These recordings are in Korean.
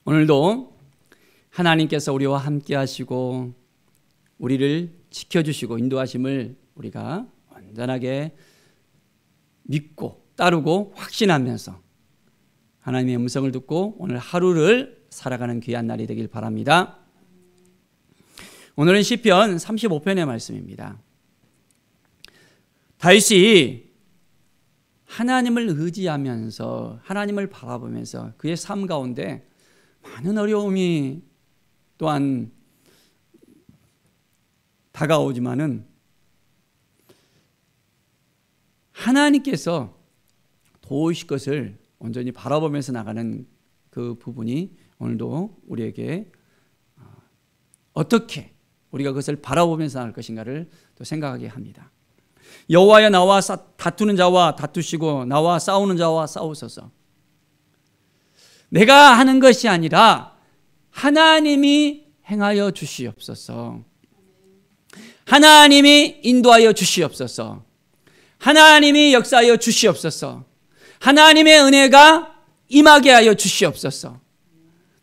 오늘도 하나님께서 우리와 함께 하시고 우리를 지켜주시고 인도하심을 우리가 완전하게 믿고 따르고 확신하면서 하나님의 음성을 듣고 오늘 하루를 살아가는 귀한 날이 되길 바랍니다. 오늘은 시편 35편의 말씀입니다. 다윗이 하나님을 의지하면서 하나님을 바라보면서 그의 삶 가운데 많은 어려움이 또한 다가오지만은 하나님께서 도우실 것을 온전히 바라보면서 나가는 그 부분이 오늘도 우리에게 어떻게 우리가 그것을 바라보면서 나갈 것인가를 또 생각하게 합니다. 여호와여 나와 다투는 자와 다투시고 나와 싸우는 자와 싸우소서. 내가 하는 것이 아니라 하나님이 행하여 주시옵소서. 하나님이 인도하여 주시옵소서. 하나님이 역사하여 주시옵소서. 하나님의 은혜가 임하게 하여 주시옵소서.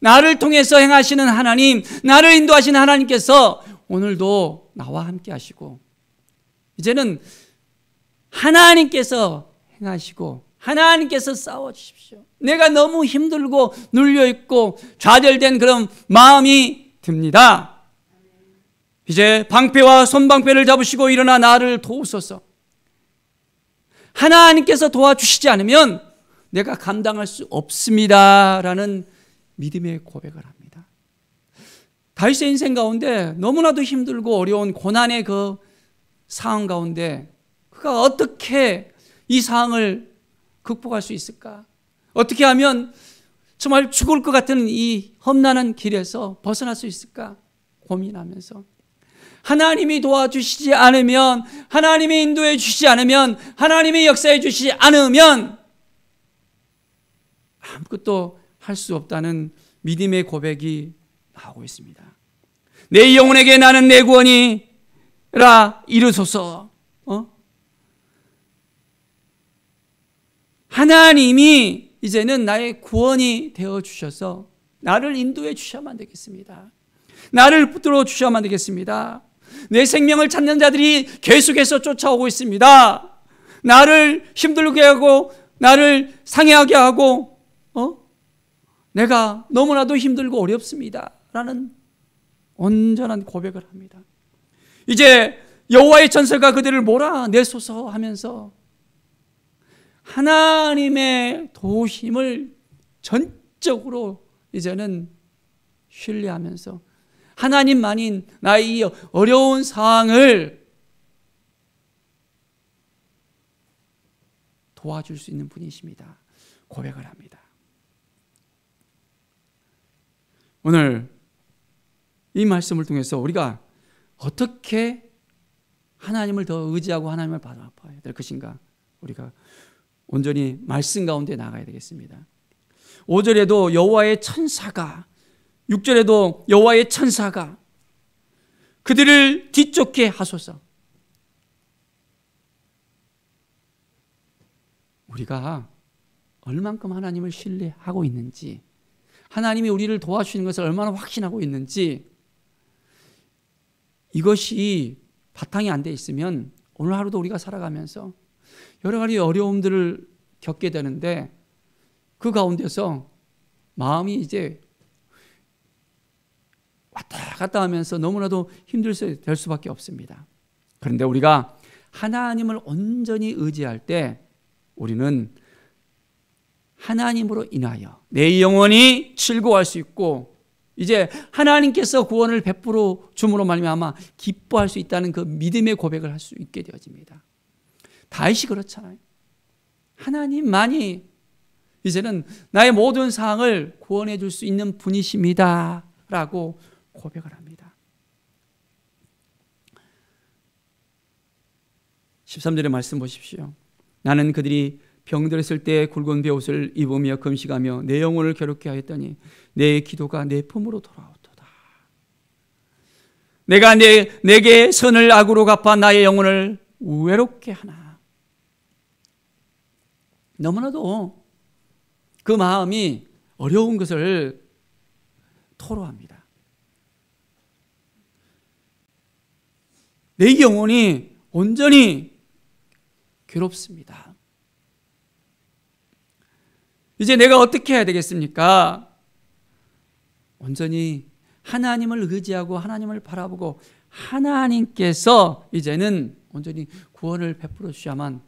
나를 통해서 행하시는 하나님, 나를 인도하시는 하나님께서 오늘도 나와 함께 하시고 이제는 하나님께서 행하시고 하나님께서 싸워주십시오. 내가 너무 힘들고 눌려있고 좌절된 그런 마음이 듭니다. 이제 방패와 손방패를 잡으시고 일어나 나를 도우소서. 하나님께서 도와주시지 않으면 내가 감당할 수 없습니다 라는 믿음의 고백을 합니다. 다윗의 인생 가운데 너무나도 힘들고 어려운 고난의 그 상황 가운데 그가 어떻게 이 상황을 극복할 수 있을까? 어떻게 하면 정말 죽을 것 같은 이 험난한 길에서 벗어날 수 있을까? 고민하면서 하나님이 도와주시지 않으면, 하나님이 인도해 주시지 않으면, 하나님이 역사해 주시지 않으면 아무것도 할 수 없다는 믿음의 고백이 나오고 있습니다. 내 영혼에게 나는 내 구원이라 이르소서. 하나님이 이제는 나의 구원이 되어 주셔서 나를 인도해 주셔야만 되겠습니다. 나를 붙들어 주셔야만 되겠습니다. 내 생명을 찾는 자들이 계속해서 쫓아오고 있습니다. 나를 힘들게 하고 나를 상해하게 하고 내가 너무나도 힘들고 어렵습니다 라는 온전한 고백을 합니다. 이제 여호와의 천사가 그들을 몰아내소서 하면서 하나님의 도우심을 전적으로 이제는 신뢰하면서 하나님만이 나의 이 어려운 상황을 도와줄 수 있는 분이십니다. 고백을 합니다. 오늘 이 말씀을 통해서 우리가 어떻게 하나님을 더 의지하고 하나님을 바라봐야 될 것인가 우리가 온전히 말씀 가운데 나가야 되겠습니다. 5절에도 여호와의 천사가 6절에도 여호와의 천사가 그들을 뒤쫓게 하소서. 우리가 얼만큼 하나님을 신뢰하고 있는지 하나님이 우리를 도와주시는 것을 얼마나 확신하고 있는지 이것이 바탕이 안 돼 있으면 오늘 하루도 우리가 살아가면서 여러 가지 어려움들을 겪게 되는데 그 가운데서 마음이 이제 왔다 갔다 하면서 너무나도 힘들 수밖에 없습니다. 그런데 우리가 하나님을 온전히 의지할 때 우리는 하나님으로 인하여 내 영혼이 즐거워할 수 있고 이제 하나님께서 구원을 베풀어 줌으로 말미암아 기뻐할 수 있다는 그 믿음의 고백을 할 수 있게 되어집니다. 다윗이 그렇잖아요. 하나님만이 이제는 나의 모든 상황을 구원해 줄 수 있는 분이십니다 라고 고백을 합니다. 13절의 말씀 보십시오. 나는 그들이 병들었을 때 굵은 베옷을 입으며 금식하며 내 영혼을 괴롭게 하였더니 내 기도가 내 품으로 돌아오도다. 내가 내게 선을 악으로 갚아 나의 영혼을 외롭게 하나. 너무나도 그 마음이 어려운 것을 토로합니다. 내 영혼이 온전히 괴롭습니다. 이제 내가 어떻게 해야 되겠습니까? 온전히 하나님을 의지하고 하나님을 바라보고 하나님께서 이제는 온전히 구원을 베풀어 주셔야만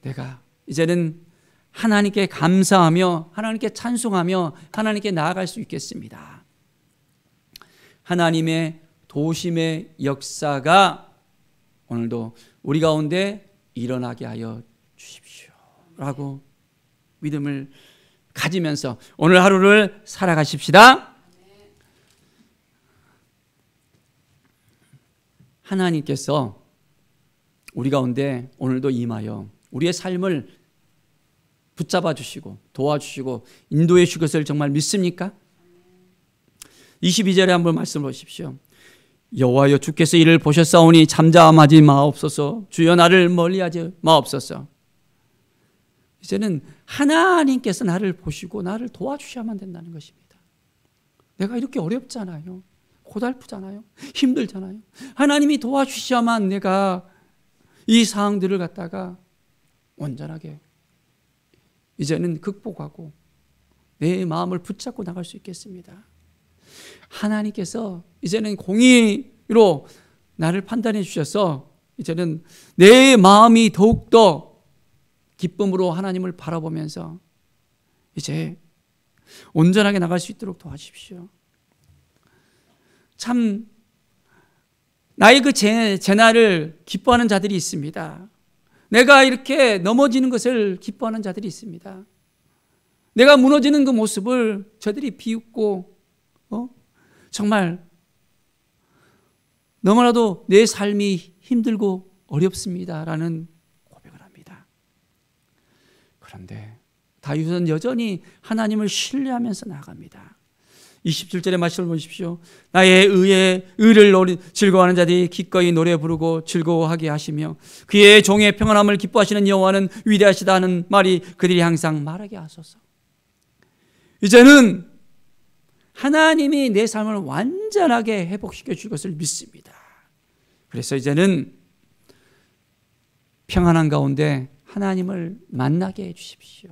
내가 이제는 하나님께 감사하며 하나님께 찬송하며 하나님께 나아갈 수 있겠습니다. 하나님의 도심의 역사가 오늘도 우리 가운데 일어나게 하여 주십시오 라고 믿음을 가지면서 오늘 하루를 살아가십시다. 하나님께서 우리 가운데 오늘도 임하여 우리의 삶을 붙잡아 주시고 도와주시고 인도해 주실 것을 정말 믿습니까? 22절에 한번 말씀 보십시오. 여호와여 주께서 이를 보셨사오니 잠잠하지 마옵소서. 주여 나를 멀리하지 마옵소서. 이제는 하나님께서 나를 보시고 나를 도와주셔야만 된다는 것입니다. 내가 이렇게 어렵잖아요. 고달프잖아요. 힘들잖아요. 하나님이 도와주셔야만 내가 이 상황들을 갖다가 온전하게 이제는 극복하고 내 마음을 붙잡고 나갈 수 있겠습니다. 하나님께서 이제는 공의로 나를 판단해 주셔서 이제는 내 마음이 더욱더 기쁨으로 하나님을 바라보면서 이제 온전하게 나갈 수 있도록 도와주십시오. 참 나의 그 재난을 기뻐하는 자들이 있습니다. 내가 이렇게 넘어지는 것을 기뻐하는 자들이 있습니다. 내가 무너지는 그 모습을 저들이 비웃고 정말 너무나도 내 삶이 힘들고 어렵습니다라는 고백을 합니다. 그런데 다윗은 여전히 하나님을 신뢰하면서 나아갑니다. 27절의 말씀을 보십시오. 나의 의를 즐거워하는 자들이 기꺼이 노래 부르고 즐거워하게 하시며 그의 종의 평안함을 기뻐하시는 여호와는 위대하시다 하는 말이 그들이 항상 말하게 하소서. 이제는 하나님이 내 삶을 완전하게 회복시켜 줄 것을 믿습니다. 그래서 이제는 평안한 가운데 하나님을 만나게 해 주십시오.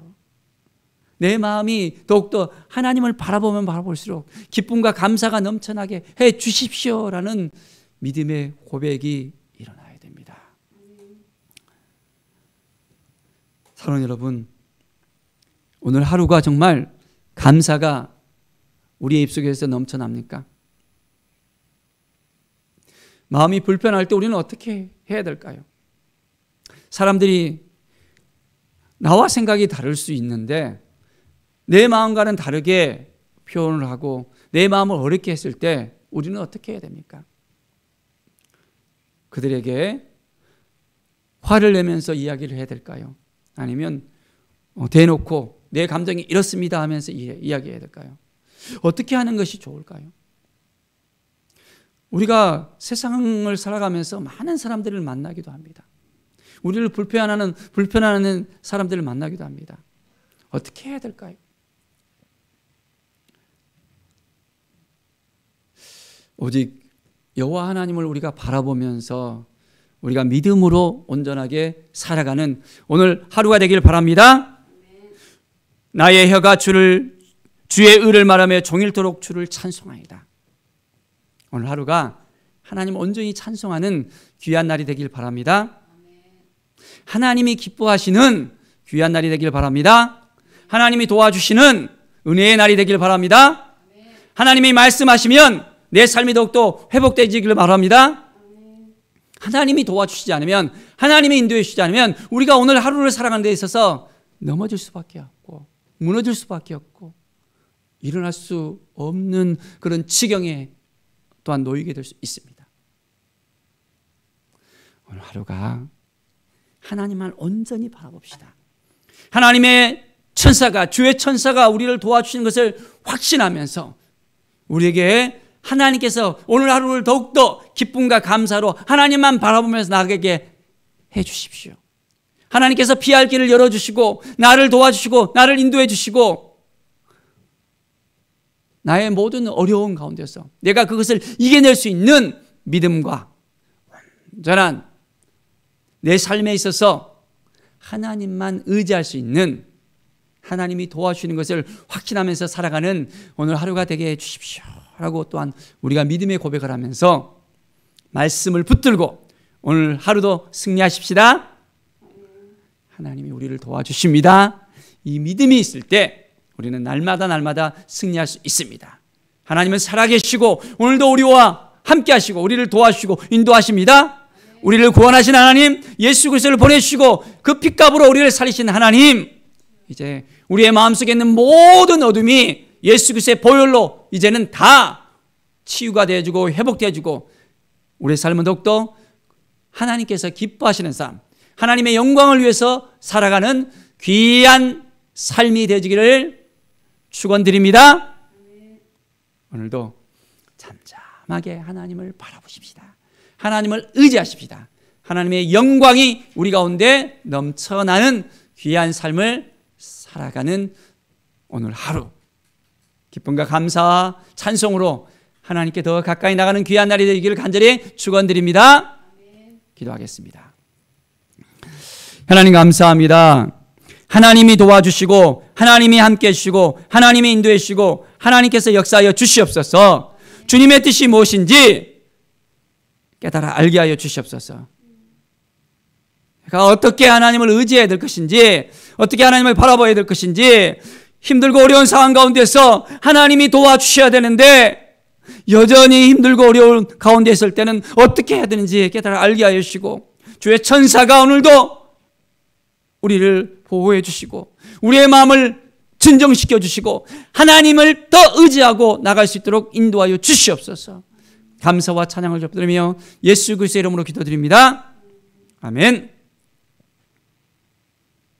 내 마음이 더욱더 하나님을 바라보면 바라볼수록 기쁨과 감사가 넘쳐나게 해 주십시오라는 믿음의 고백이 일어나야 됩니다. 사랑하는 여러분, 오늘 하루가 정말 감사가 우리의 입속에서 넘쳐납니까? 마음이 불편할 때 우리는 어떻게 해야 될까요? 사람들이 나와 생각이 다를 수 있는데 내 마음과는 다르게 표현을 하고 내 마음을 어렵게 했을 때 우리는 어떻게 해야 됩니까? 그들에게 화를 내면서 이야기를 해야 될까요? 아니면 대놓고 내 감정이 이렇습니다 하면서 이야기해야 될까요? 어떻게 하는 것이 좋을까요? 우리가 세상을 살아가면서 많은 사람들을 만나기도 합니다. 우리를 불편하는 사람들을 만나기도 합니다. 어떻게 해야 될까요? 오직 여호와 하나님을 우리가 바라보면서 우리가 믿음으로 온전하게 살아가는 오늘 하루가 되길 바랍니다. 나의 혀가 주의 의를 말하며 종일토록 주를 찬송하이다. 오늘 하루가 하나님 온전히 찬송하는 귀한 날이 되길 바랍니다. 하나님이 기뻐하시는 귀한 날이 되길 바랍니다. 하나님이 도와주시는 은혜의 날이 되길 바랍니다. 하나님이 말씀하시면 내 삶이 더욱더 회복되기를 바랍니다. 하나님이 도와주시지 않으면, 하나님이 인도해 주시지 않으면 우리가 오늘 하루를 살아가는 데 있어서 넘어질 수밖에 없고 무너질 수밖에 없고 일어날 수 없는 그런 지경에 또한 놓이게 될 수 있습니다. 오늘 하루가 하나님을 온전히 바라봅시다. 하나님의 천사가, 주의 천사가 우리를 도와주시는 것을 확신하면서 우리에게 하나님께서 오늘 하루를 더욱더 기쁨과 감사로 하나님만 바라보면서 나가게 해 주십시오. 하나님께서 피할 길을 열어주시고 나를 도와주시고 나를 인도해 주시고 나의 모든 어려운 가운데서 내가 그것을 이겨낼 수 있는 믿음과 온전한 내 삶에 있어서 하나님만 의지할 수 있는, 하나님이 도와주시는 것을 확신하면서 살아가는 오늘 하루가 되게 해주십시오 라고 또한 우리가 믿음의 고백을 하면서 말씀을 붙들고 오늘 하루도 승리하십시다. 하나님이 우리를 도와주십니다. 이 믿음이 있을 때 우리는 날마다 승리할 수 있습니다. 하나님은 살아계시고 오늘도 우리와 함께 하시고 우리를 도와주시고 인도하십니다. 우리를 구원하신 하나님, 예수 그리스도를 보내주시고 그 핏값으로 우리를 살리신 하나님, 이제 우리의 마음속에 있는 모든 어둠이 예수 그리스도의 보혈로 이제는 다 치유가 되어주고 회복되어주고 우리의 삶은 더욱더 하나님께서 기뻐하시는 삶, 하나님의 영광을 위해서 살아가는 귀한 삶이 되어지기를 축원드립니다. 오늘도 잠잠하게 하나님을 바라보십시다. 하나님을 의지하십시다. 하나님의 영광이 우리 가운데 넘쳐나는 귀한 삶을 살아가는 오늘 하루, 기쁨과 감사와 찬송으로 하나님께 더 가까이 나가는 귀한 날이 되기를 간절히 축원드립니다. 기도하겠습니다. 하나님 감사합니다. 하나님이 도와주시고 하나님이 함께 해주시고 하나님이 인도해 주시고 하나님께서 역사하여 주시옵소서. 주님의 뜻이 무엇인지 깨달아 알게 하여 주시옵소서. 내가 어떻게 하나님을 의지해야 될 것인지, 어떻게 하나님을 바라봐야 될 것인지, 힘들고 어려운 상황 가운데서 하나님이 도와주셔야 되는데 여전히 힘들고 어려운 가운데 있을 때는 어떻게 해야 되는지 깨달아 알게 하여 주시고, 주의 천사가 오늘도 우리를 보호해 주시고 우리의 마음을 진정시켜 주시고 하나님을 더 의지하고 나갈 수 있도록 인도하여 주시옵소서. 감사와 찬양을 접드리며 예수 그리스도의 이름으로 기도드립니다. 아멘.